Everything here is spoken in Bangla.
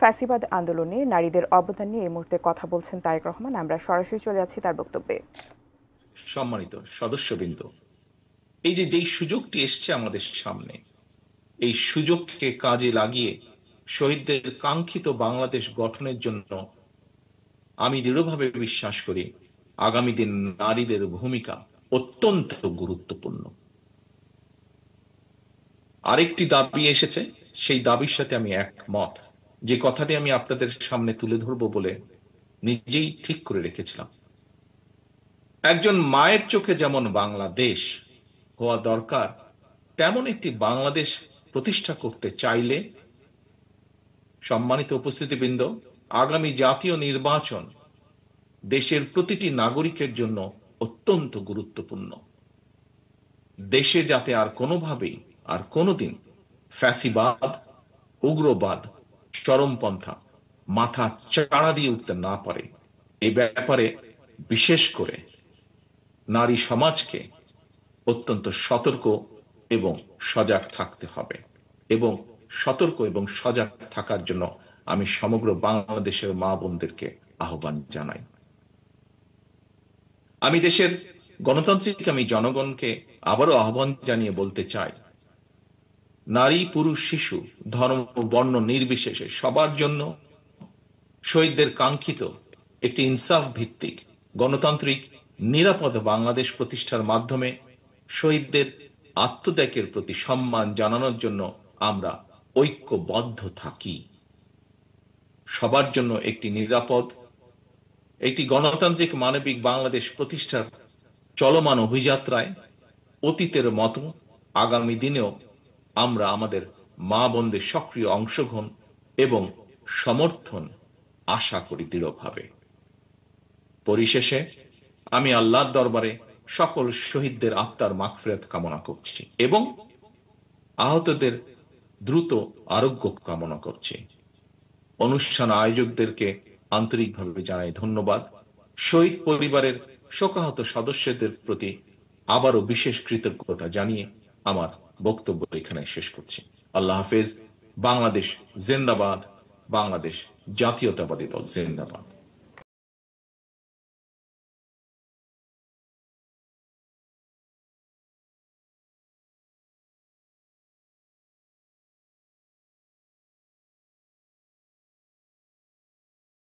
ফ্যাসিবাদ আন্দোলনে নারীদের অবদান নিয়ে এই মুহূর্তে কথা বলছেন তারেক রহমান। আমরা সরাসরি চলে যাচ্ছি তার বক্তব্যে। সম্মানিত সদস্যবৃন্দ, এই যে যেই সুযোগটি এসছে আমাদের সামনে, এই সুযোগকে কাজে লাগিয়ে শহীদদের কাঙ্ক্ষিত বাংলাদেশ গঠনের জন্য আমি দৃঢ়ভাবে বিশ্বাস করি আগামী দিন নারীদের ভূমিকা অত্যন্ত গুরুত্বপূর্ণ। আরেকটি দাবি এসেছে, সেই দাবির সাথে আমি একমত। যে কথাটি আমি আপনাদের সামনে তুলে ধরবো বলে নিজেই ঠিক করে রেখেছিলাম। একজন মায়ের চোখে যেমন বাংলাদেশ হওয়া দরকার, তেমন একটি বাংলাদেশ প্রতিষ্ঠা করতে চাইলে, সম্মানিত উপস্থিতিবৃন্দ, আগামী জাতীয় নির্বাচন দেশের প্রতিটি নাগরিকের জন্য অত্যন্ত গুরুত্বপূর্ণ। দেশে যাতে আর কোনোভাবেই আর কোনোদিন ফ্যাসিবাদ, উগ্রবাদ, চরমপন্থা মাথা চাড়া দিয়ে উঠতে না পারে, এই ব্যাপারে বিশেষ করে নারী সমাজকে অত্যন্ত সতর্ক এবং সজাগ থাকতে হবে। এবং সতর্ক এবং সজাগ থাকার জন্য আমি সমগ্র বাংলাদেশের মা বোনদেরকে আহ্বান জানাই। আমি দেশের গণতান্ত্রিক আমি জনগণকে আবারও আহ্বান জানিয়ে বলতে চাই, নারী পুরুষ শিশু ধর্ম বর্ণ নির্বিশেষে সবার জন্য শহীদদের কাঙ্ক্ষিত একটি ইনসাফ ভিত্তিক গণতান্ত্রিক নিরাপদ বাংলাদেশ প্রতিষ্ঠার মাধ্যমে শহীদদের আত্মত্যাগের প্রতি সম্মান জানানোর জন্য আমরা ঐক্যবদ্ধ থাকি। সবার জন্য একটি নিরাপদ, একটি গণতান্ত্রিক মানবিক বাংলাদেশ প্রতিষ্ঠার চলমান অভিযাত্রায় অতীতের মতো আগামী দিনেও আমরা আমাদের মা বোনদের সক্রিয় অংশগ্রহণ এবং সমর্থন আশা করি দৃঢ়ভাবে। পরিশেষে আমি আল্লাহর দরবারে সকল শহীদদের আত্মার মাগফিরাত কামনা করছি এবং আহতদের দ্রুত আরোগ্য কামনা করছি। অনুষ্ঠান আয়োজকদেরকে আন্তরিকভাবে জানাই ধন্যবাদ। শহীদ পরিবারের শোকাহত সদস্যদের প্রতি আবারও বিশেষ কৃতজ্ঞতা জানিয়ে আমার বক্তব্য এখানে শেষ করছি। আল্লাহ হাফেজ। বাংলাদেশ জিন্দাবাদ। বাংলাদেশ জাতীয়তাবাদী দল জিন্দাবাদ।